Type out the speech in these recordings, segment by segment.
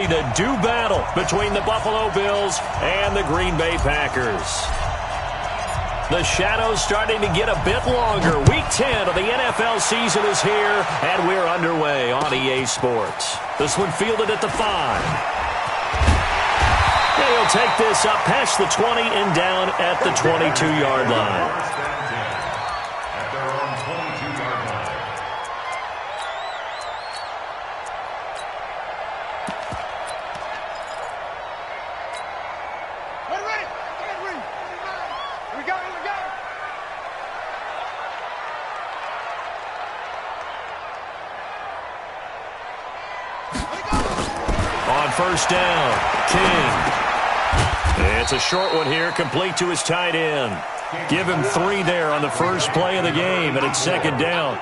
The do battle between the Buffalo Bills and the Green Bay Packers. The shadows starting to get a bit longer. Week 10 of the NFL season is here, and we're underway on EA Sports. This one fielded at the 5. He'll take this up past the 20 and down at the 22-yard line. First down, King. It's a short one here, complete to his tight end. Give him 3 there on the first play of the game, and it's second down.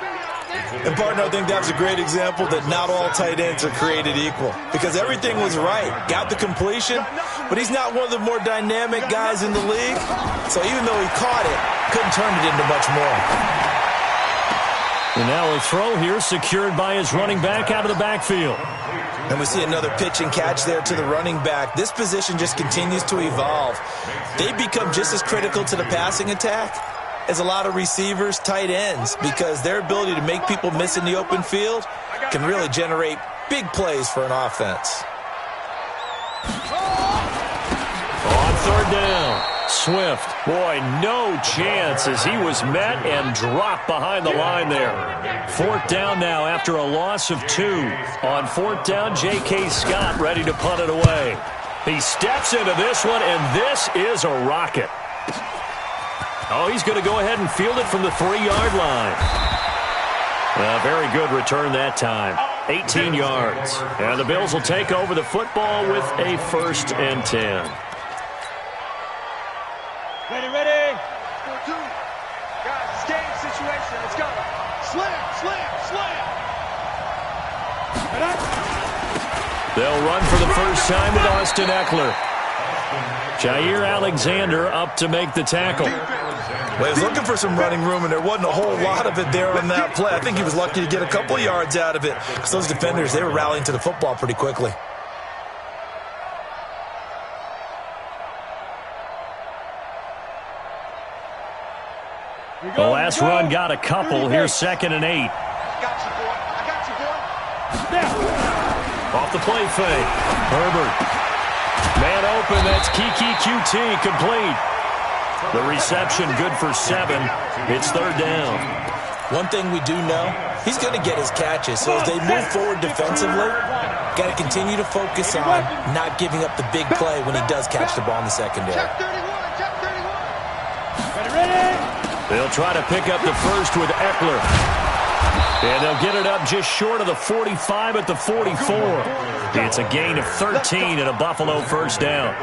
And, partner, I think that was a great example that not all tight ends are created equal, because everything was right. Got the completion, but he's not one of the more dynamic guys in the league. So even though he caught it, couldn't turn it into much more. And now a throw here secured by his running back out of the backfield. And we see another pitch and catch there to the running back. This position just continues to evolve. They become just as critical to the passing attack as a lot of receivers, tight ends, because their ability to make people miss in the open field can really generate big plays for an offense. On third down, Swift. Boy, no chance as he was met and dropped behind the line there. Fourth down now after a loss of 2. On fourth down, J.K. Scott ready to punt it away. He steps into this one, and this is a rocket. Oh, he's going to go ahead and field it from the 3-yard line. A very good return that time. 18 yards. And the Bills will take over the football with a 1st and 10. Ready. 4-2. Guys, it's game situation. Let's go. Slam. They'll run for the first time with Austin Eckler. Jair Alexander up to make the tackle. Well, he was looking for some running room, and there wasn't a whole lot of it there on that play. I think he was lucky to get a couple of yards out of it, because those defenders, they were rallying to the football pretty quickly. The last run got a couple. Here's 2nd and 8. I got you, boy. Off the play fake. Herbert. Man open. That's Kiki QT complete. The reception good for 7. It's third down. One thing we do know, he's going to get his catches. So as they move forward defensively, got to continue to focus on not giving up the big play when he does catch the ball in the secondary. Check 31. Ready. They'll try to pick up the first with Eckler. And they'll get it up just short of the 45 at the 44. It's a gain of 13 and a Buffalo first down.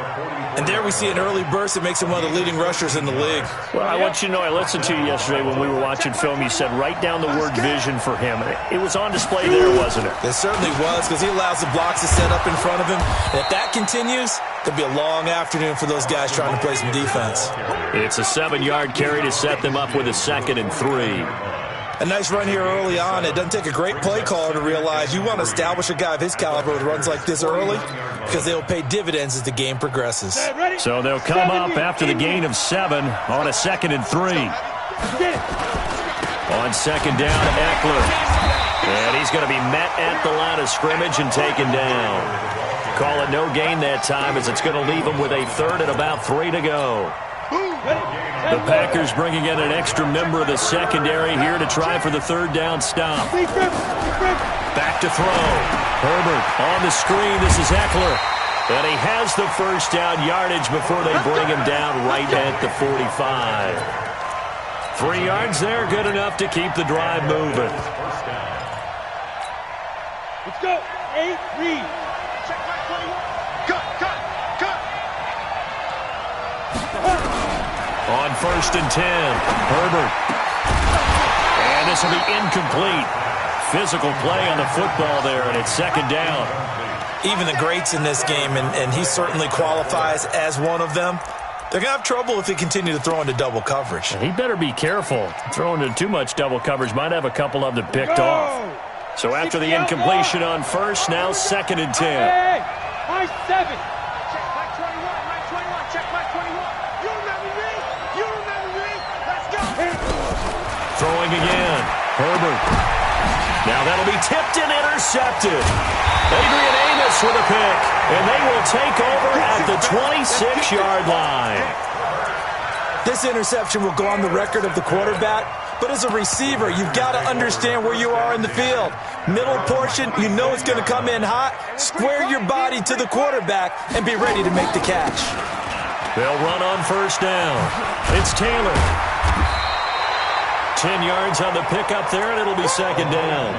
And there we see an early burst that makes him one of the leading rushers in the league. Well, I want you to know, I listened to you yesterday when we were watching film. You said write down the word vision for him. It was on display there, wasn't it? It certainly was, because he allows the blocks to set up in front of him. And if that continues, it'll be a long afternoon for those guys trying to play some defense. It's a 7-yard carry to set them up with a 2nd and 3. A nice run here early on. It doesn't take a great play caller to realize you want to establish a guy of his caliber with runs like this early, because they'll pay dividends as the game progresses. So they'll come up after the gain of 7 on a 2nd and 3. On second down, Eckler. And he's going to be met at the line of scrimmage and taken down. Call it no gain that time, as it's going to leave him with a 3rd and about 3 to go. The Packers bringing in an extra member of the secondary here to try for the 3rd down stop. Back to throw. Herbert on the screen. This is Eckler. And he has the first down yardage before they bring him down right at the 45. 3 yards there, good enough to keep the drive moving. Let's go. 8, read. Check my 21. Cut. On 1st and 10, Herbert. And this will be incomplete. Physical play on the football there, and it's 2nd down. Even the greats in this game, and he certainly qualifies as one of them, they're going to have trouble if they continue to throw into double coverage. He better be careful. Throwing into too much double coverage might have a couple of them picked off. So after the incompletion on 1st, now 2nd and 10. 7. Check my 21, my 21, check my 21. You remember me? You remember me? Let's go. Throwing again. Herbert. Now that'll be tipped and intercepted. Adrian Amos with a pick. And they will take over at the 26-yard line. This interception will go on the record of the quarterback, but as a receiver, you've got to understand where you are in the field. Middle portion, you know it's going to come in hot. Square your body to the quarterback and be ready to make the catch. They'll run on first down. It's Taylor. 10 yards on the pickup there, and it'll be second down.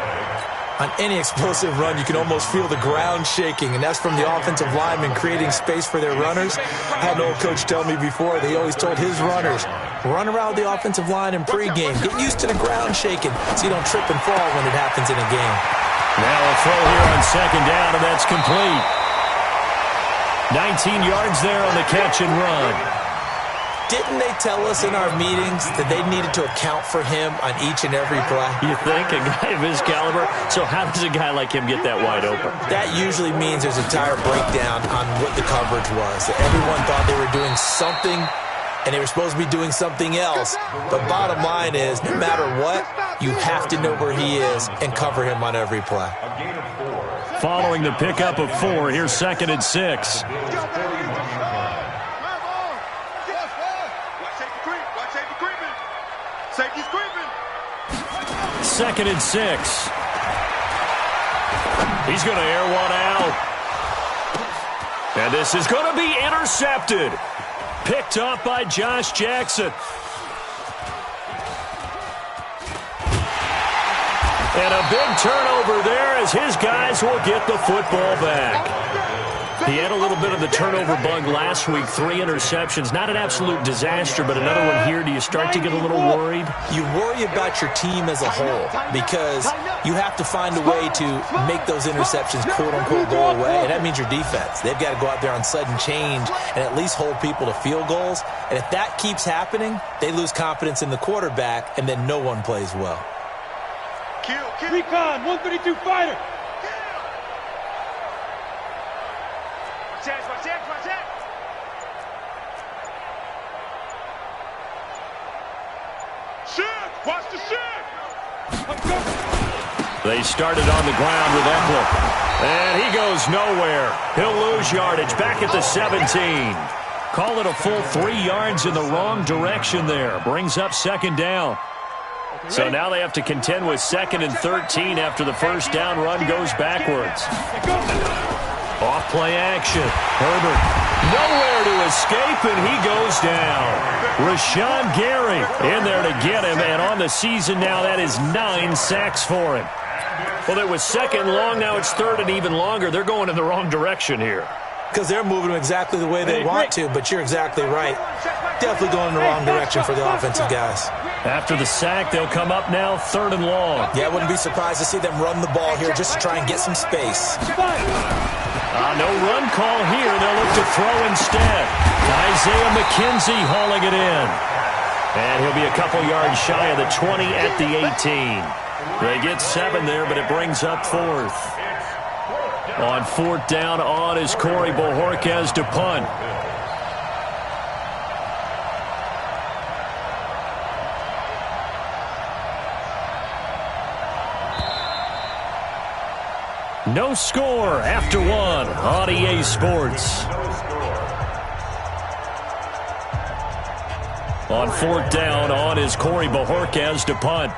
On any explosive run, you can almost feel the ground shaking, and that's from the offensive linemen creating space for their runners. I had an old coach tell me before, they always told his runners, run around the offensive line in pregame. Get used to the ground shaking so you don't trip and fall when it happens in a game. Now a throw here on second down, and that's complete. 19 yards there on the catch and run. Didn't they tell us in our meetings that they needed to account for him on each and every play? You think? A guy of his caliber? So how does a guy like him get that wide open? That usually means there's a tire breakdown on what the coverage was. Everyone thought they were doing something, and they were supposed to be doing something else. But bottom line is, no matter what, you have to know where he is and cover him on every play. Following the pickup of 4, here's second and 6. Second and 6. He's going to air one out. And this is going to be intercepted. Picked off by Josh Jackson. And a big turnover there as his guys will get the football back. He had a little bit of the turnover bug last week, 3 interceptions. Not an absolute disaster, but another one here. Do you start to get a little worried? You worry about your team as a whole because you have to find a way to make those interceptions, quote-unquote, go away, and that means your defense. They've got to go out there on sudden change and at least hold people to field goals. And if that keeps happening, they lose confidence in the quarterback, and then no one plays well. Recon, 132 fighter. Watch it. Watch the shit. They started on the ground with Eckler. And he goes nowhere. He'll lose yardage back at the 17. Call it a full 3 yards in the wrong direction there. Brings up second down. So now they have to contend with second and 13 after the first down run goes backwards. Off play action. Herbert nowhere to escape, and he goes down. Rashawn Gary in there to get him, and on the season now that is 9 sacks for him. Well, it was second long, now it's third and even longer. They're going in the wrong direction here. Because they're moving exactly the way they want to, but you're exactly right. Definitely going in the wrong direction for the offensive guys. After the sack, they'll come up now third and long. Yeah, I wouldn't be surprised to see them run the ball here just to try and get some space. No run call here. They'll look to throw instead. Isaiah McKenzie hauling it in. And he'll be a couple yards shy of the 20 at the 18. They get 7 there, but it brings up fourth. On fourth down on is Corey Bojorquez to punt. No score after 1 on EA Sports. On fourth down on is Corey Bojorquez to punt.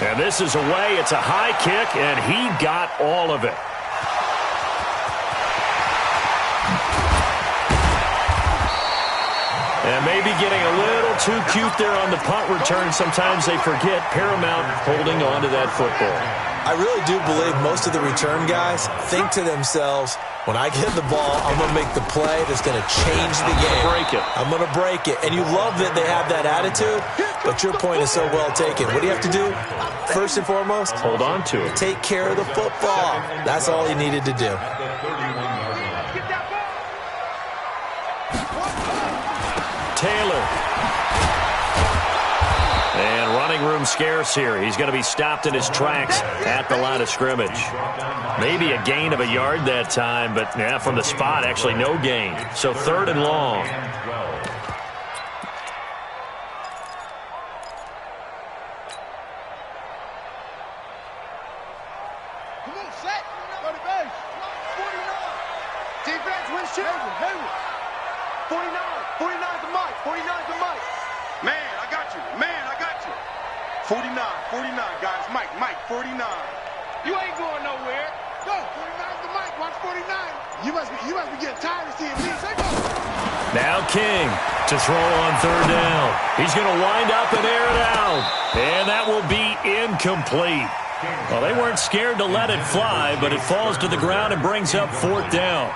And this is away. It's a high kick, and he got all of it. And maybe getting a little too cute there on the punt return. Sometimes they forget Paramount holding on to that football. I really do believe most of the return guys think to themselves, when I get the ball, I'm going to make the play that's going to change the game. I'm going to break it. And you love that they have that attitude, but your point is so well taken. What do you have to do? First and foremost, hold on to it. Take care of the football. That's all he needed to do. Taylor. And running running room scarce here. He's going to be stopped in his tracks at the line of scrimmage. Maybe a gain of a yard that time, but yeah, from the spot, actually no gain. So 3rd and long. Come on, set. Go to base. 49. Defense, win shit. Hayward. 49. 49 to Mike. 49 to Mike. Man, I got you. Man, I got you. 49. 49, guys. Mike. 49. You ain't going nowhere. Go. 49 to Mike. Watch 49. You must be getting tired of seeing me. Say go. Now King to throw on 3rd down. He's going to wind up and air it out. And that will be incomplete. Well, they weren't scared to let it fly, but it falls to the ground and brings up 4th down.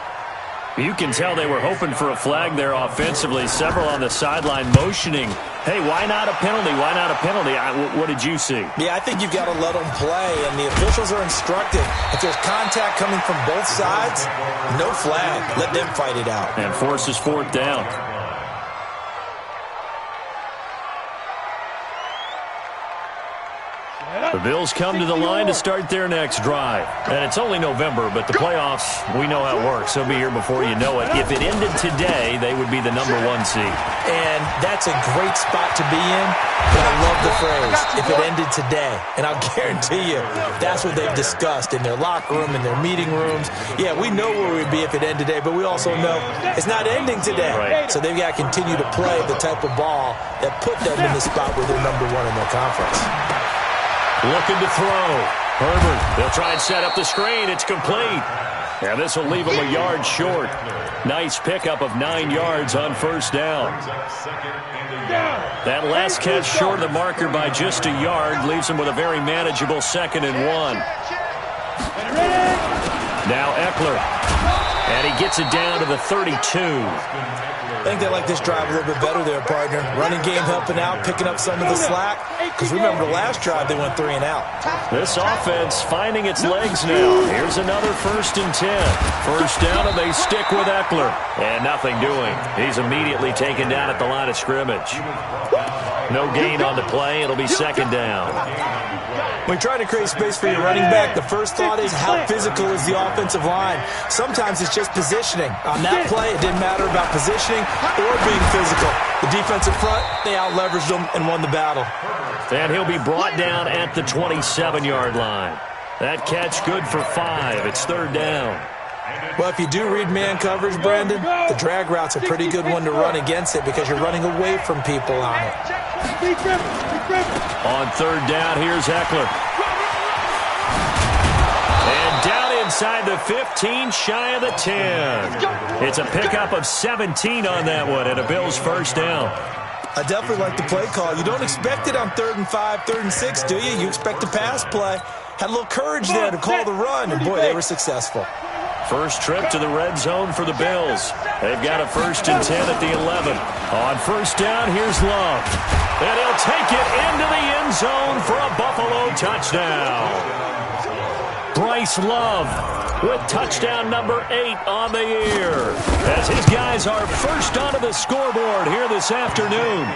You can tell they were hoping for a flag there offensively. Several on the sideline motioning, hey, why not a penalty? Why not a penalty? What did you see? Yeah, I think you've got to let them play, and the officials are instructed. If there's contact coming from both sides, no flag. Let them fight it out. And forces 4th down. The Bills come to the line to start their next drive. And it's only November, but the playoffs, we know how it works. They'll be here before you know it. If it ended today, they would be the #1 seed. And that's a great spot to be in. But I love the phrase, if it ended today. And I'll guarantee you, that's what they've discussed in their locker room, in their meeting rooms. Yeah, we know where we'd be if it ended today, but we also know it's not ending today. Right. So they've got to continue to play the type of ball that put them in the spot where they're #1 in their conference. Looking to throw. Herbert, they'll try and set up the screen. It's complete. And this will leave him a yard short. Nice pickup of 9 yards on 1st down. That last catch short of the marker by just a yard leaves him with a very manageable 2nd and 1. Now Eckler. And he gets it down to the 32. I think they like this drive a little bit better there, partner. Running game helping out, picking up some of the slack. Because remember, the last drive they went 3 and out. This offense finding its legs now. Here's another 1st and 10. 1st down, and they stick with Eckler. And nothing doing. He's immediately taken down at the line of scrimmage. No gain on the play. It'll be 2nd down. When you're trying to create space for your running back, the first thought is how physical is the offensive line. Sometimes it's just positioning. On that play, it didn't matter about positioning or being physical. The defensive front, they out-leveraged them and won the battle. And he'll be brought down at the 27-yard line. That catch good for 5. It's 3rd down. Well, if you do read man coverage, Brandon, the drag route's a pretty good one to run against it because you're running away from people on it. On 3rd down, here's Eckler. And down inside the 15, shy of the 10. It's a pickup of 17 on that one and a Bills 1st down. I definitely like the play call. You don't expect it on 3rd and 5, 3rd and 6, do you? You expect a pass play. Had a little courage there to call the run, and boy, they were successful. First trip to the red zone for the Bills. They've got a 1st and 10 at the 11. On 1st down, here's Love. And he'll take it into the end zone for a Buffalo touchdown. Bryce Love with touchdown number 8 on the year. As his guys are first onto the scoreboard here this afternoon.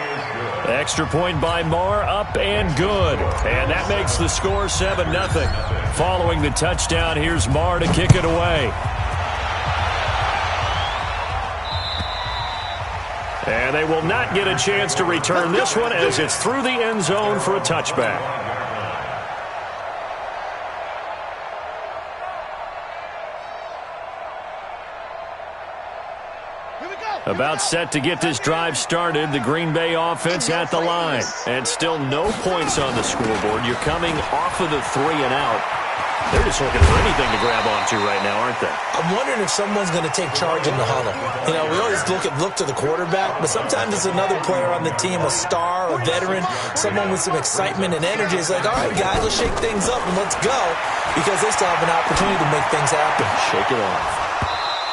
Extra point by Marr, up and good. And that makes the score 7-0. Following the touchdown, here's Marr to kick it away. And they will not get a chance to return this one as it's through the end zone for a touchback. About set to get this drive started, the Green Bay offense at the line. And still no points on the scoreboard. You're coming off of the 3 and out. They're just looking for anything to grab onto right now, aren't they? I'm wondering if someone's going to take charge in the huddle. You know, we always look to the quarterback, but sometimes it's another player on the team, a star, a veteran, someone with some excitement and energy. It's like, all right, guys, let's shake things up and let's go, because they still have an opportunity to make things happen. Shake it off.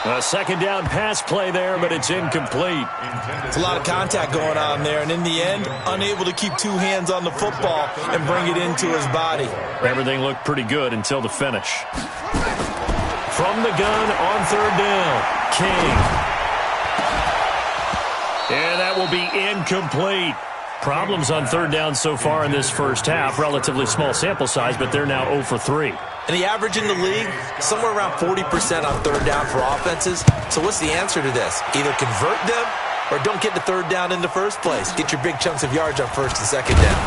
A 2nd down pass play there, but it's incomplete. It's a lot of contact going on there, and in the end, unable to keep 2 hands on the football and bring it into his body. Everything looked pretty good until the finish. From the gun on 3rd down, King. And that will be incomplete. Problems on third down so far in this first half. Relatively small sample size, but they're now 0 for 3. And the average in the league, somewhere around 40% on third down for offenses. So what's the answer to this? Either convert them or don't get to third down in the first place. Get your big chunks of yards on first and second down.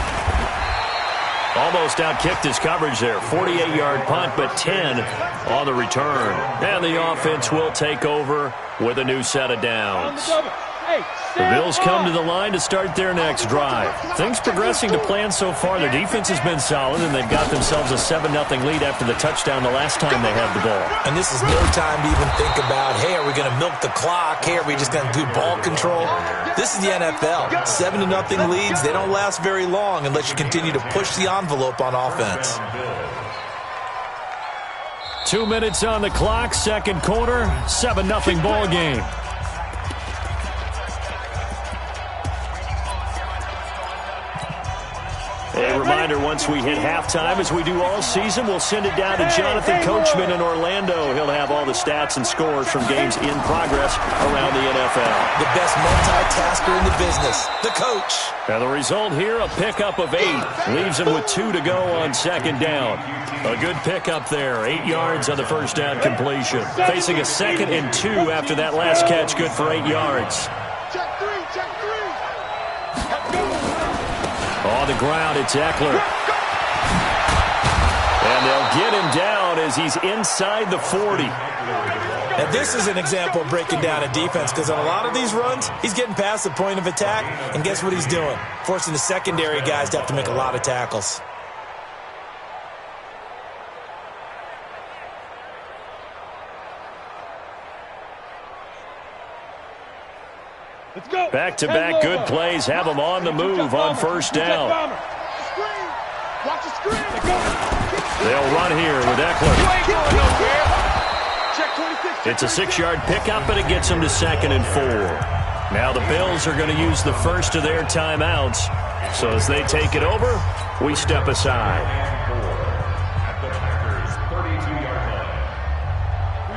Almost outkicked his coverage there. 48-yard punt, but 10 on the return. And the offense will take over with a new set of downs. The Bills come to the line to start their next drive. Things progressing to plan so far. Their defense has been solid, and they've got themselves a 7-0 lead after the touchdown the last time they had the ball. And this is no time to even think about, hey, are we going to milk the clock? Hey, are we just going to do ball control? This is the NFL. 7-0 leads, they don't last very long unless you continue to push the envelope on offense. 2 minutes on the clock, second quarter, 7-0 ball game. A reminder, once we hit halftime, as we do all season, we'll send it down to Jonathan Coachman in Orlando. He'll have all the stats and scores from games in progress around the NFL. The best multitasker in the business, the coach. Now the result here, a pickup of 8. Leaves him with 2 to go on second down. A good pickup there, 8 yards on the first down completion. Facing a 2nd and 2 after that last catch, good for 8 yards. Check 3, check 3. On the ground, it's Eckler. And they'll get him down as he's inside the 40. And this is an example of breaking down a defense, because on a lot of these runs, he's getting past the point of attack, and guess what he's doing? Forcing the secondary guys to have to make a lot of tackles. Let's go. Back-to-back good plays have him on the move on first down. Watch the screen. They'll run here with Eckler. Check 26. It's a 6-yard pickup, but it gets him to 2nd and 4. Now the Bills are going to use the first of their timeouts. So as they take it over, we step aside.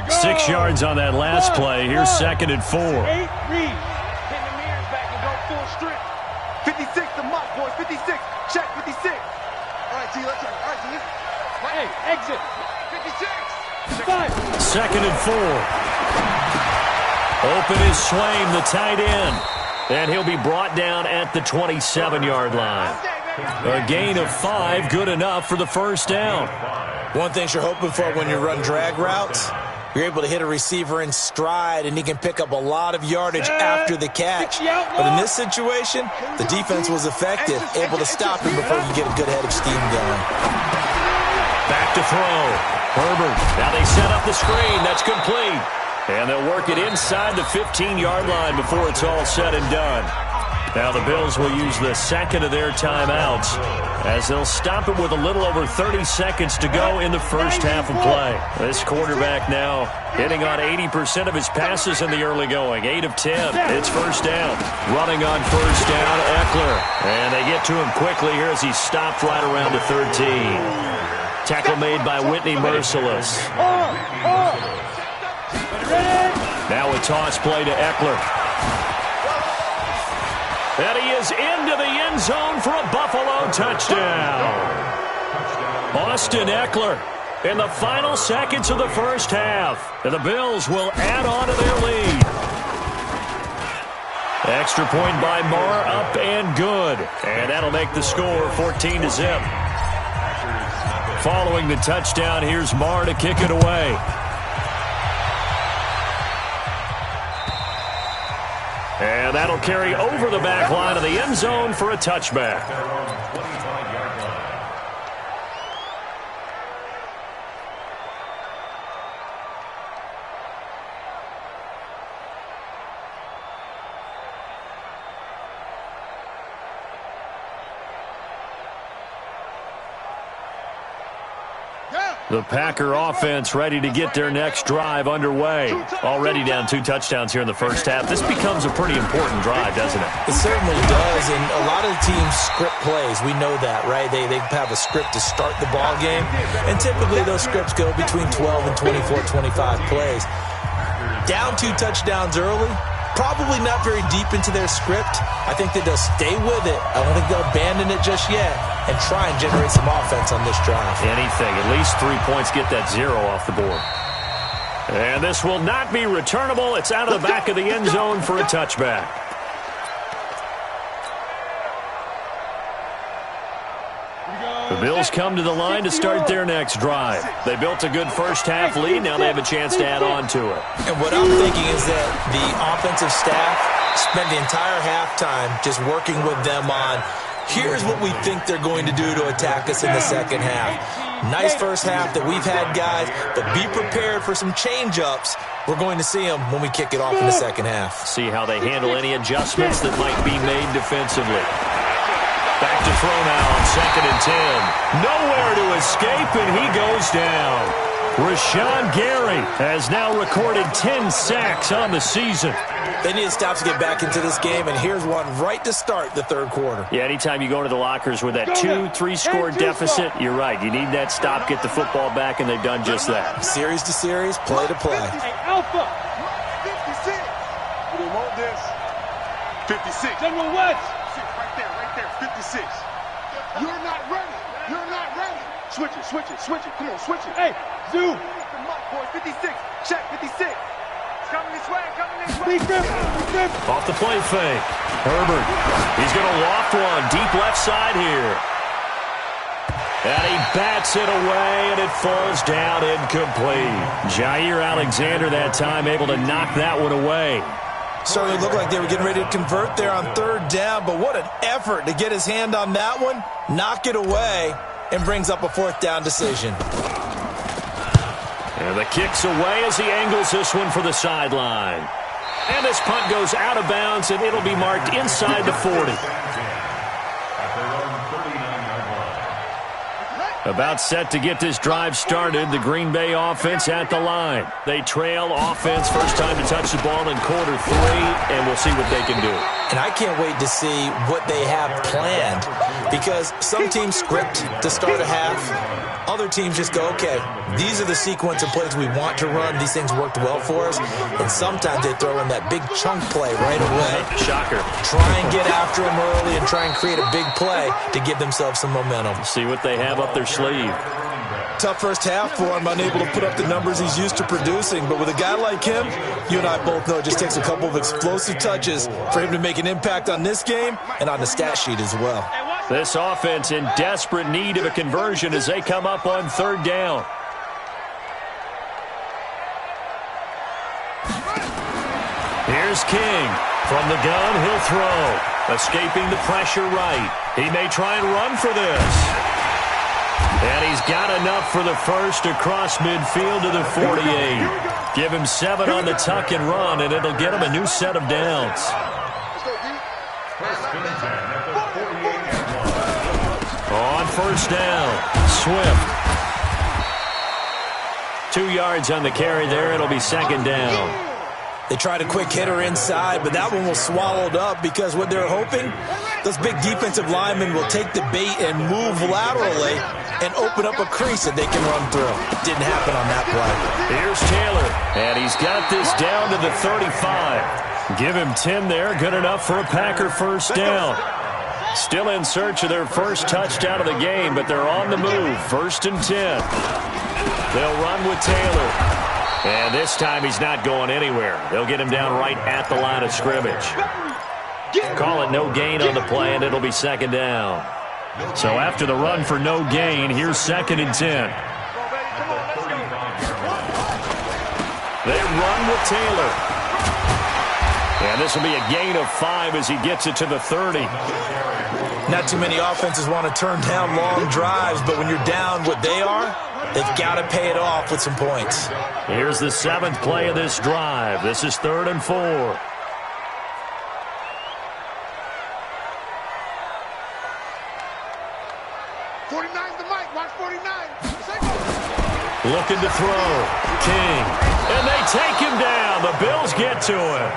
6 yards on that last play. Here's 2nd and 4. 56 to Mike, boys. 56. Check 56. All right, T. Let's check. All right, T. Hey, exit. 56. 2nd and 4. Open is Swain, the tight end. And he'll be brought down at the 27-yard line. A gain of 5, good enough for the first down. One thing you're hoping for when you run drag routes, you're able to hit a receiver in stride, and he can pick up a lot of yardage after the catch. But in this situation, the defense was effective, able to stop him before he get a good head of steam going. Back to throw. Herbert. Now they set up the screen. That's complete. And they'll work it inside the 15-yard line before it's all said and done. Now the Bills will use the second of their timeouts as they'll stop it with a little over 30 seconds to go in the first half of play. This quarterback now hitting on 80% of his passes in the early going. 8 of 10. It's first down. Running on first down, Eckler. And they get to him quickly here as he's stopped right around the 13. Tackle made by Whitney Merciless. Now a toss play to Eckler. And he is into the end zone for a Buffalo touchdown. Austin Eckler in the final seconds of the first half. And the Bills will add on to their lead. Extra point by Marr, up and good. And that'll make the score 14-0. Following the touchdown, here's Marr to kick it away. And that'll carry over the back line of the end zone for a touchback. The Packer offense ready to get their next drive underway. Already down 2 touchdowns here in the first half. This becomes a pretty important drive, doesn't it? It certainly does, and a lot of the teams script plays. We know that, right? They have a script to start the ball game, and typically those scripts go between 12 and 24, 25 plays. Down 2 touchdowns early, Probably not very deep into their script. I think that they'll stay with it. I don't think they'll abandon it just yet and try and generate some offense on this drive. Anything. At least 3 points, get that 0 off the board. And this will not be returnable. It's out of the back of the end zone for a touchback. The Bills come to the line to start their next drive. They built a good first-half lead. Now they have a chance to add on to it. And what I'm thinking is that the offensive staff spent the entire halftime just working with them on, here's what we think they're going to do to attack us in the second half. Nice first half that we've had, guys, but be prepared for some change-ups. We're going to see them when we kick it off in the second half. See how they handle any adjustments that might be made defensively. Back to throw now on 2nd and 10. Nowhere to escape, and he goes down. Rashawn Gary has now recorded 10 sacks on the season. They need to stop to get back into this game, and here's one right to start the third quarter. Yeah, anytime you go to the lockers with that 2-3 score deficit, you're right. You need that stop, get the football back, and they've done just that. Series to series, play to play. Hey, Alpha. 56. We don't want this. 56. General West. Right there, 56. You're not ready. You're not ready. Switch it, switch it, switch it. Come on, switch it. Hey, Zoo. Boy, 56. Check, 56. It's coming this way, coming this way. Off the play fake. Herbert. He's going to loft one deep left side here. And he bats it away, and it falls down incomplete. Jair Alexander that time able to knock that one away. Certainly looked like they were getting ready to convert there on third down, but what an effort to get his hand on that one, knock it away, and brings up a fourth down decision. And the kick's away as he angles this one for the sideline. And this punt goes out of bounds, and it'll be marked inside the 40. About set to get this drive started, the Green Bay offense at the line. They trail offense, first time to touch the ball in quarter 3, and we'll see what they can do. And I can't wait to see what they have planned, because some teams script to start a half. Other teams just go, okay, these are the sequence of plays we want to run. These things worked well for us. And sometimes they throw in that big chunk play right away. Shocker. Try and get after them early and try and create a big play to give themselves some momentum. See what they have up their sleeve. Tough first half for him, unable to put up the numbers he's used to producing. But with a guy like him, you and I both know it just takes a couple of explosive touches for him to make an impact on this game and on the stat sheet as well. This offense in desperate need of a conversion as they come up on third down. Here's King. From the gun, he'll throw. Escaping the pressure right. He may try and run for this. And he's got enough for the first across midfield to the 48. Give him 7 on the tuck and run, and it'll get him a new set of downs. On first down, Swift. 2 yards on the carry there. It'll be second down. They tried a quick hitter inside, but that one was swallowed up because what they're hoping, those big defensive linemen will take the bait and move laterally and open up a crease that they can run through. Didn't happen on that play. Here's Taylor, and he's got this down to the 35. Give him 10 there, good enough for a Packer first down. Still in search of their first touchdown of the game, but they're on the move. 1st and 10. They'll run with Taylor. And this time he's not going anywhere. They'll get him down right at the line of scrimmage. Call it no gain on the play, and it'll be second down. So after the run for no gain, here's 2nd and 10. They run with Taylor. And this will be a gain of 5 as he gets it to the 30. Not too many offenses want to turn down long drives, but when you're down what they are, they've got to pay it off with some points. Here's the 7th play of this drive. This is 3rd and 4. 49's the mic. Watch 49. Looking to throw. King. And they take him down. The Bills get to him.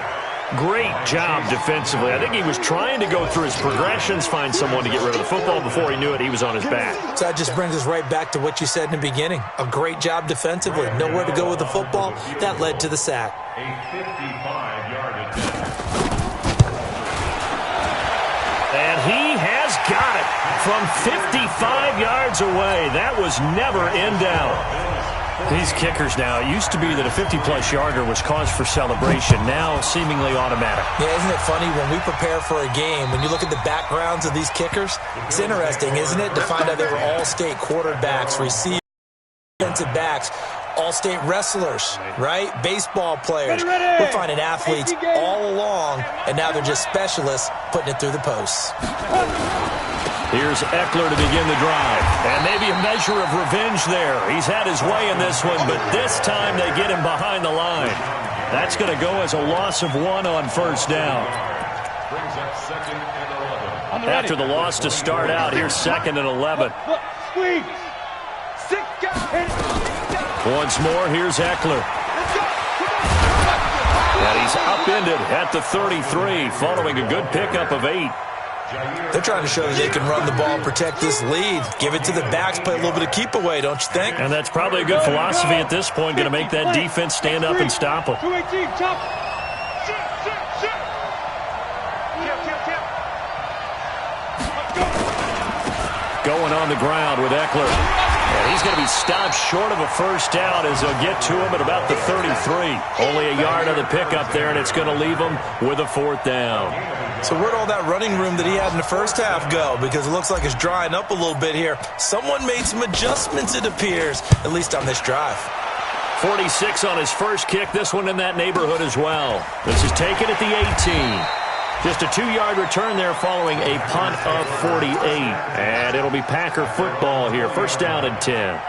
Great job defensively. I think he was trying to go through his progressions, find someone to get rid of the football. Before he knew it, he was on his back. So that just brings us right back to what you said in the beginning. A great job defensively. Nowhere to go with the football. That led to the sack. A 55-yard attempt. And he has got it from 55 yards away. That was never in doubt. These kickers now, it used to be that a 50-plus yarder was cause for celebration. Now, seemingly automatic. Yeah, isn't it funny when we prepare for a game, when you look at the backgrounds of these kickers, it's interesting, isn't it, to find out they were all-state quarterbacks, receivers, defensive backs, all-state wrestlers, right? Baseball players. We're finding athletes all along, and now they're just specialists putting it through the posts. Here's Eckler to begin the drive. And maybe a measure of revenge there. He's had his way in this one, but this time they get him behind the line. That's going to go as a loss of 1 on first down. Brings up 2nd and 11. After the loss to start out, here's 2nd and 11. Squeeze. 6 guys. Once more, here's Eckler. And he's upended at the 33, following a good pickup of 8. They're trying to show that they can run the ball and protect this lead. Give it to the backs, play a little bit of keep away, don't you think? And that's probably a good philosophy at this point, going to make that defense stand up and stop them. 218, chop. Going on the ground with Eckler. And he's going to be stopped short of a first down as they'll get to him at about the 33. Only a yard of the pickup there, and it's going to leave him with a 4th down. So where'd all that running room that he had in the first half go? Because it looks like it's drying up a little bit here. Someone made some adjustments, it appears, at least on this drive. 46 on his first kick. This one in that neighborhood as well. This is taken at the 18. Just a 2-yard return there following a punt of 48. And it'll be Packer football here. First down and 10.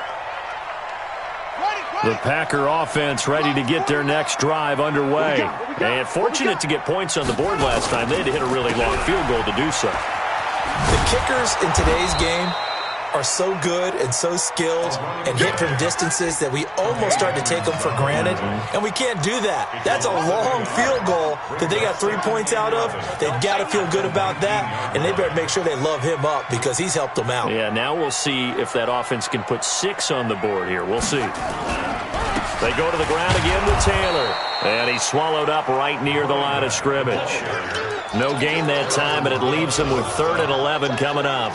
The Packer offense ready to get their next drive underway. And fortunate to get points on the board last time. They had to hit a really long field goal to do so. The kickers in today's game are so good and so skilled and hit from distances that we almost start to take them for granted, and we can't do that. That's a long field goal that they got 3 points out of. They've got to feel good about that, and they better make sure they love him up because he's helped them out. Yeah, now we'll see if that offense can put 6 on the board here. We'll see. They go to the ground again with Taylor, and he's swallowed up right near the line of scrimmage. No gain that time, and it leaves him with 3rd and 11 coming up.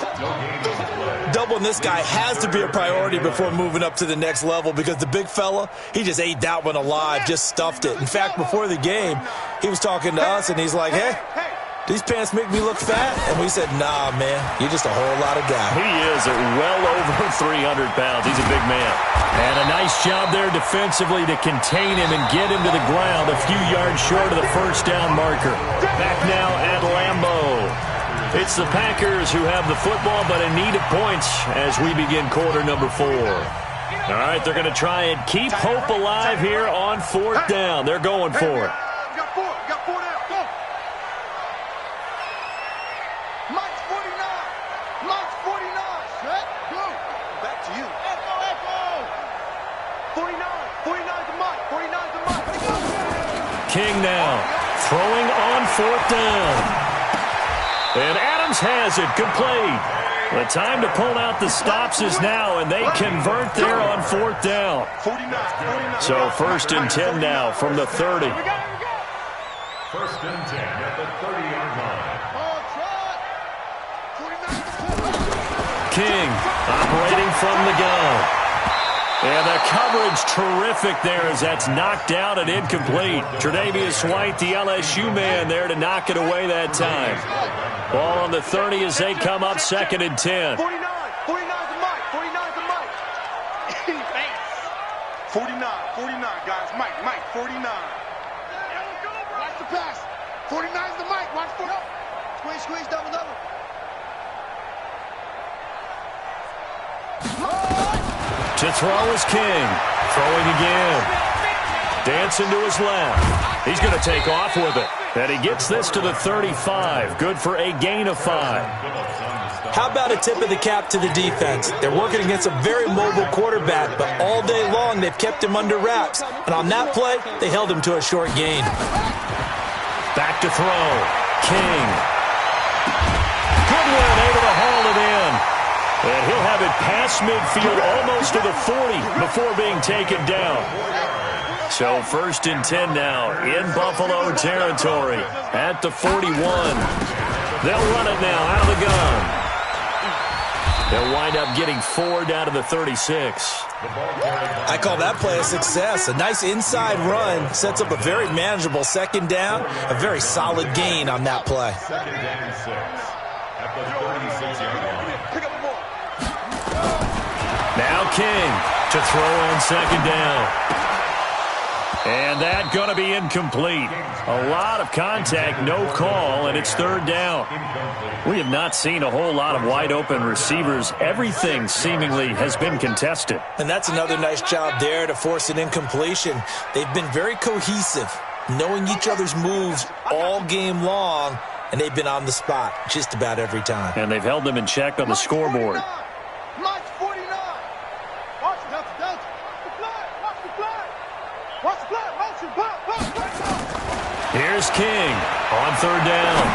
Doubling this guy has to be a priority before moving up to the next level because the big fella, he just ate that one alive, just stuffed it. In fact, before the game, he was talking to us, and he's like, hey, these pants make me look fat? And we said, nah, man, you're just a whole lot of guy. He is at well over 300 pounds. He's a big man. And a nice job there defensively to contain him and get him to the ground a few yards short of the first down marker. Back now at Lambeau. It's the Packers who have the football, but in need of points as we begin quarter number 4. All right, they're going to try and keep hope alive here on 4th down. They're going for it. Got 4 down. Go. Mike's 49. Mike's 49. Set. Go. Back to you. Echo. 49. 49 to Mike. 49 to Mike. King now throwing on 4th down. And Adams has it, complete. The time to pull out the stops is now, and they convert there on 4th down. 49. So 1st and 10 now from the 30. 1st and 10 at the 30-yard line. King operating from the gun. And the coverage terrific there as that's knocked out and incomplete. Tre'Davious White, the LSU man, there to knock it away that time. Ball on the 30 as they come up 2nd and 10. 49 to Mike. 49 to Mike. 49, guys. Mike, 49. Watch the pass. 49's the Mike. Watch for it. Squeeze, double. To throw is King. Throwing again. Dancing to his left. He's going to take off with it. And he gets this to the 35. Good for a gain of 5. How about a tip of the cap to the defense? They're working against a very mobile quarterback, but all day long they've kept him under wraps. And on that play, they held him to a short gain. Back to throw. King. Goodwin able to haul it in. And he'll have it past midfield almost to the 40 before being taken down. So 1st and 10 now in Buffalo territory at the 41. They'll run it now out of the gun. They'll wind up getting 4 down to the 36. I call that play a success. A nice inside run sets up a very manageable 2nd down. A very solid gain on that play. 2nd and 6 at the 36-yard line. Now King to throw on 2nd down. And that going to be incomplete. A lot of contact, no call, and it's 3rd down. We have not seen a whole lot of wide-open receivers. Everything seemingly has been contested. And that's another nice job there to force an incompletion. They've been very cohesive, knowing each other's moves all game long, and they've been on the spot just about every time. And they've held them in check on the scoreboard. Mike's 49. Watch the flag. Watch the flag. Watch the flag. Motion. Here's King on 3rd down.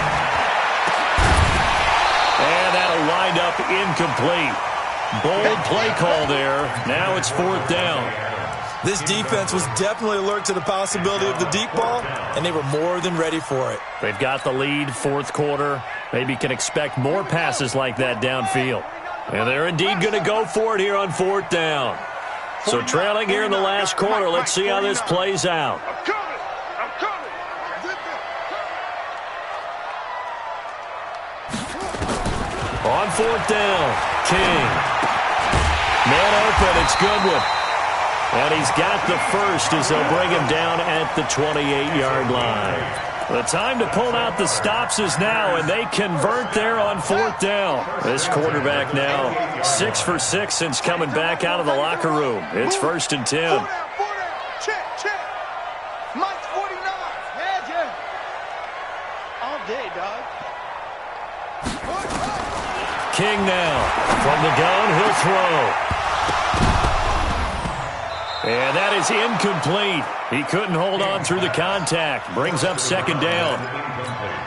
And that'll wind up incomplete. Bold play call there. Now it's 4th down. This defense was definitely alert to the possibility of the deep ball, and they were more than ready for it. They've got the lead, 4th quarter. Maybe can expect more passes like that downfield. And they're indeed going to go for it here on 4th down. So trailing here in the last quarter, let's see how this plays out. I'm coming. On 4th down, King. Man open, it's Goodwin. And he's got the first as they'll bring him down at the 28-yard line. The time to pull out the stops is now, and they convert there on 4th down. This quarterback now 6 for 6 since coming back out of the locker room. It's 1st and 10. Check. Mike's 49. Yeah. All day, dog. King now. From the gun, he'll throw. And that is incomplete. He couldn't hold on through the contact. Brings up 2nd down.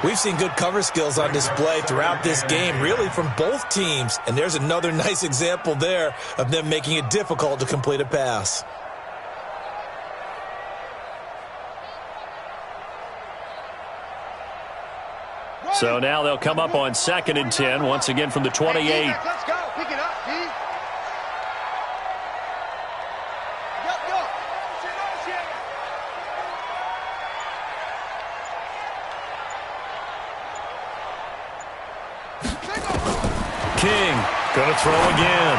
We've seen good cover skills on display throughout this game, really from both teams. And there's another nice example there of them making it difficult to complete a pass. So now they'll come up on 2nd and 10, once again from the 28. Let's go. Pick it up, D. Go. King going to throw again.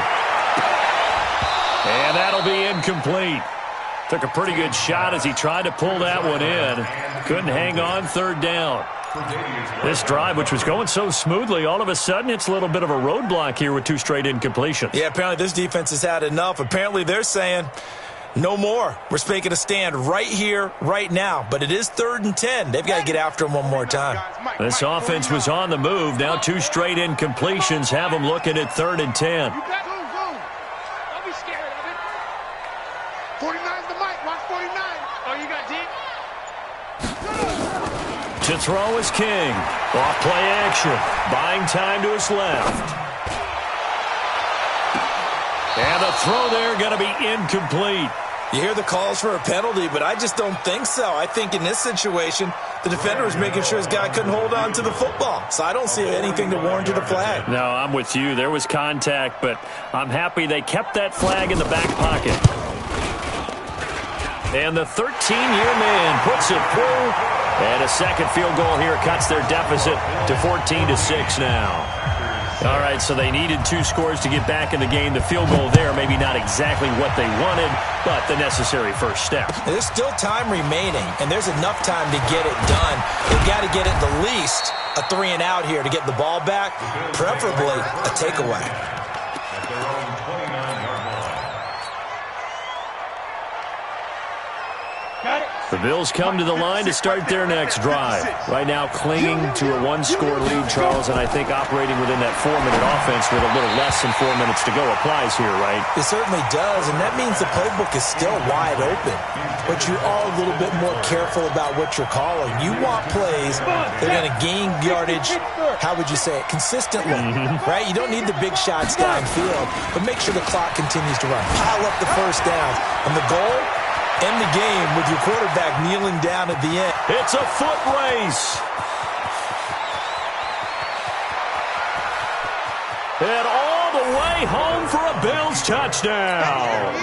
And that'll be incomplete. Took a pretty good shot as he tried to pull that one in. Couldn't hang on, 3rd down. This drive, which was going so smoothly, all of a sudden it's a little bit of a roadblock here with 2 straight incompletions. Yeah, apparently this defense has had enough. Apparently they're saying, no more. We're making a stand right here, right now. But it is 3rd and 10. They've got to get after him one more time. This offense was on the move. Now 2 straight incompletions have them looking at 3rd and 10. Don't be scared of it. 49's the mic. Watch 49. Oh, you got deep? To throw is King. Off play action. Buying time to his left. And the throw there going to be incomplete. You hear the calls for a penalty, but I just don't think so. I think in this situation, the defender was making sure his guy couldn't hold on to the football. So I don't see anything to warrant a flag. No, I'm with you. There was contact, but I'm happy they kept that flag in the back pocket. And the 13-year man puts it through. And a second field goal here cuts their deficit to 14-6 now. All right, so they needed 2 scores to get back in the game. The field goal there, maybe not exactly what they wanted, but the necessary first step. There's still time remaining, and there's enough time to get it done. They've got to get at the least a 3 and out here to get the ball back, preferably a takeaway. Got it. The Bills come to the line to start their next drive. Right now clinging to a one-score lead, Charles, and I think operating within that 4-minute offense with a little less than 4 minutes to go applies here, right? It certainly does, and that means the playbook is still wide open. But you are a little bit more careful about what you're calling. You want plays that are going to gain yardage, how would you say it, consistently, right? You don't need the big shots downfield, but make sure the clock continues to run. Pile up the first downs. And the goal? End the game with your quarterback kneeling down at the end. It's a foot race. And all the way home for a Bills touchdown.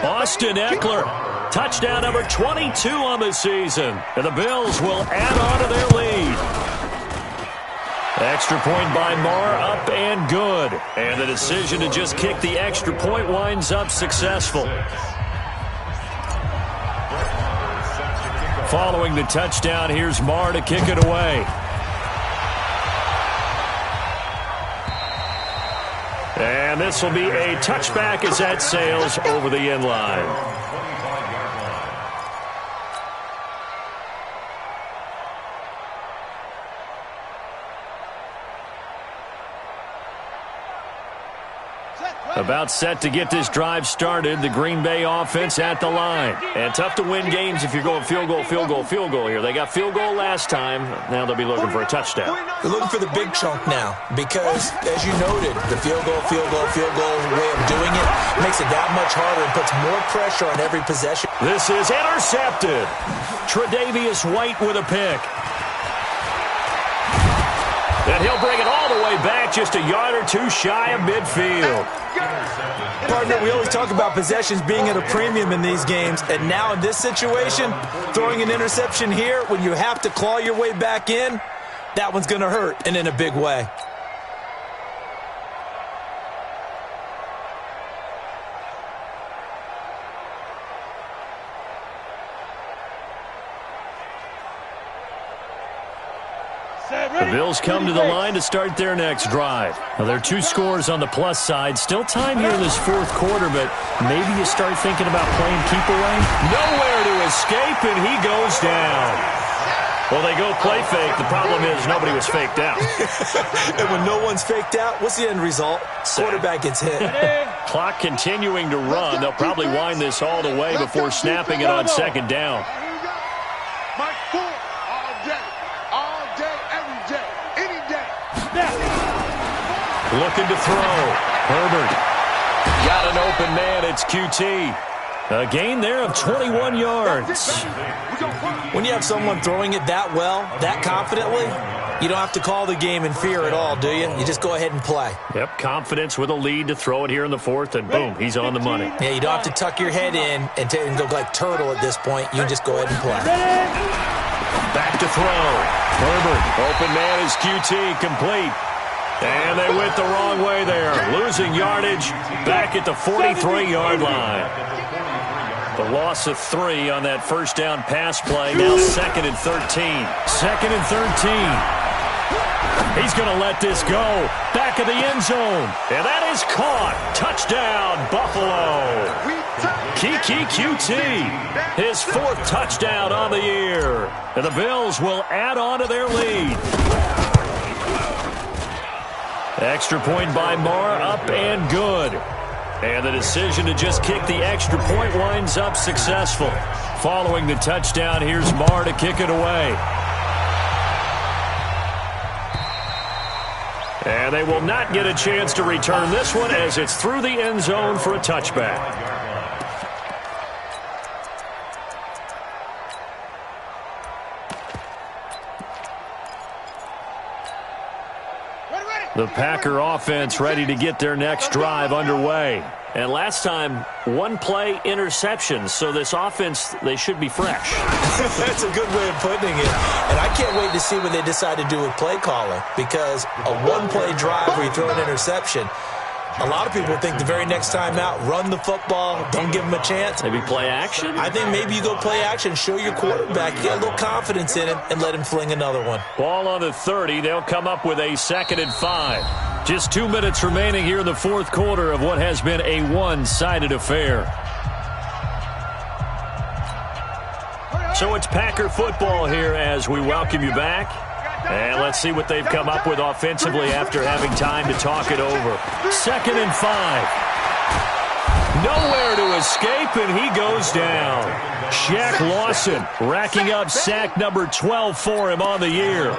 Austin Eckler, touchdown number 22 on the season. And the Bills will add on to their lead. Extra point by Marr, up and good. And the decision to just kick the extra point winds up successful. Following the touchdown, here's Marr to kick it away. And this will be a touchback as that sails over the end line. About set to get this drive started. The Green Bay offense at the line. And tough to win games if you're going field goal, field goal, field goal here. They got field goal last time. Now they'll be looking for a touchdown. They're looking for the big chunk now because, as you noted, the field goal way of doing it makes it that much harder and puts more pressure on every possession. This is intercepted. Tre'Davious White with a pick. And he'll bring it all the way back, just a yard or two shy of midfield. Partner, we always talk about possessions being at a premium in these games, and now in this situation, throwing an interception here when you have to claw your way back in, that one's going to hurt, and in a big way. The Bills come to the line to start their next drive. Now, there are two scores on the plus side. Still time here in this fourth quarter, but maybe you start thinking about playing keep away. Nowhere to escape, and he goes down. Well, they go play fake. The problem is nobody was faked out. And when no one's faked out, what's the end result? Quarterback gets hit. Clock continuing to run. They'll probably wind this all the way before snapping it on second down. Looking to throw. Herbert. Got an open man. It's QT. A gain there of 21 yards. When you have someone throwing it that well, that confidently, you don't have to call the game in fear at all, do you? You just go ahead and play. Yep, confidence with a lead to throw it here in the fourth, and boom, he's on the money. Yeah, you don't have to tuck your head in and go like turtle at this point. You can just go ahead and play. Back to throw. Herbert. Open man is QT. Complete. And they went the wrong way there. Losing yardage back at the 43-yard line. The loss of 3 on that first down pass play. Now 2nd and 13. 2nd and 13. He's going to let this go. Back of the end zone. And that is caught. Touchdown, Buffalo. Kiki QT. His 4th touchdown on the year. And the Bills will add on to their lead. Extra point by Marr, up and good. And the decision to just kick the extra point winds up successful. Following the touchdown, here's Marr to kick it away. And they will not get a chance to return this one as it's through the end zone for a touchback. The Packer offense ready to get their next drive underway. And last time, 1-play interception. So this offense, they should be fresh. That's a good way of putting it. And I can't wait to see what they decide to do with play calling. Because a 1-play drive where you throw an interception, a lot of people think the very next time out, run the football, don't give them a chance. Maybe play action? I think maybe you go play action, show your quarterback, get a little confidence in him, and let him fling another one. Ball on the 30. They'll come up with a 2nd and 5. Just 2 minutes remaining here in the fourth quarter of what has been a one-sided affair. So it's Packer football here as we welcome you back. And let's see what they've come up with offensively after having time to talk it over. 2nd and 5. Nowhere to escape, and he goes down. Shaq Lawson racking up sack number 12 for him on the year.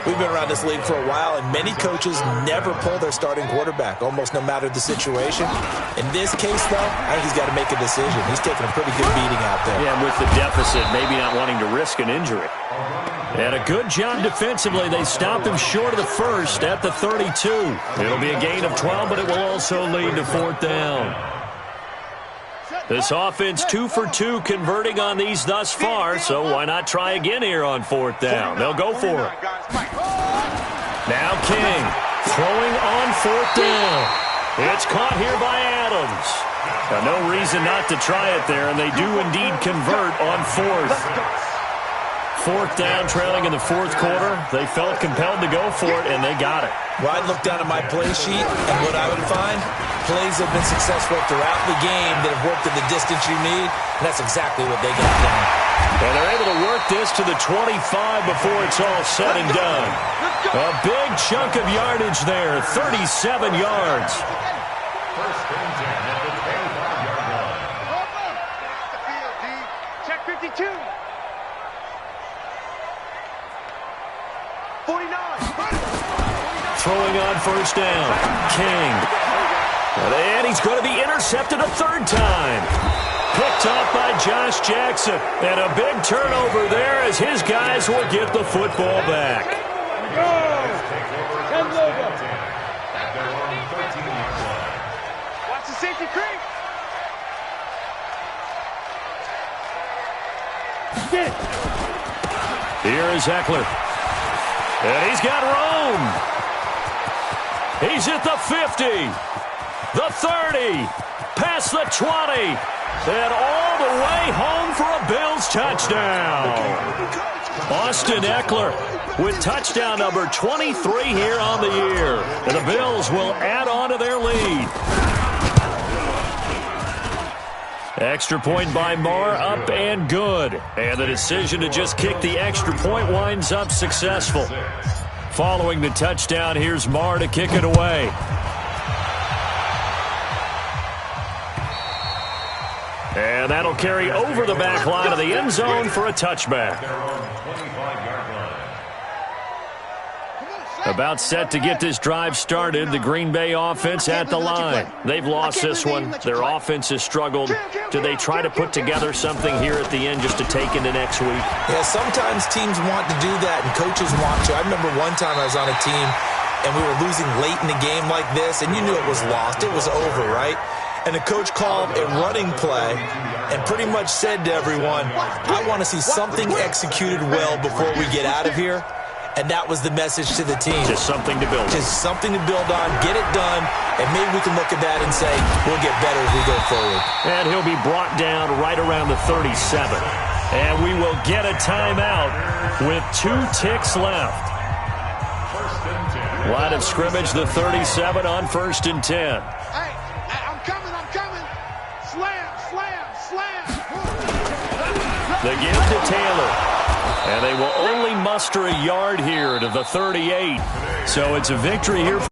We've been around this league for a while, and many coaches never pull their starting quarterback, almost no matter the situation. In this case, though, I think he's got to make a decision. He's taking a pretty good beating out there. Yeah, with the deficit, maybe not wanting to risk an injury. And a good job defensively. They stopped him short of the first at the 32. It'll be a gain of 12, but it will also lead to 4th down. This offense 2 for 2 converting on these thus far, so why not try again here on 4th down? They'll go for it. Now King throwing on 4th down. It's caught here by Adams. Now, no reason not to try it there, and they do indeed convert on 4th. 4th down, trailing in the 4th quarter. They felt compelled to go for it, and they got it. Well, I'd look down at my play sheet, and what I would find, plays have been successful throughout the game that have worked at the distance you need, and that's exactly what they got done. And they're able to work this to the 25 before it's all said and done. A big chunk of yardage there, 37 yards. 1st and 10 at the 25-yard line. Check 52. 49. Throwing on 1st down. King. And he's going to be intercepted a 3rd time. Picked off by Josh Jackson. And a big turnover there as his guys will get the football back. Watch the safety creep. Here is Eckler. And he's got room. He's at the 50, the 30, past the 20, and all the way home for a Bills touchdown. Austin Eckler with touchdown number 23 here on the year. And the Bills will add on to their lead. Extra point by Marr, up and good. And the decision to just kick the extra point winds up successful. Following the touchdown, here's Marr to kick it away. And that'll carry over the back line of the end zone for a touchback. About set to get this drive started, the Green Bay offense at the line. They've lost this one. Their offense has struggled. Do they try to put together something here at the end just to take into next week? Yeah, sometimes teams want to do that and coaches want to. I remember one time I was on a team and we were losing late in the game like this, and you knew it was lost. It was over, right? And the coach called a running play and pretty much said to everyone, I want to see something executed well before we get out of here. And that was the message to the team. Just something to build on. Just something to build on, get it done, and maybe we can look at that and say, we'll get better as we go forward. And he'll be brought down right around the 37. And we will get a timeout with 2 ticks left. Line of scrimmage, the 37 on 1st and 10. Hey, I'm coming. Slam. The give to Taylor. And they will only muster a yard here to the 38. So it's a victory here.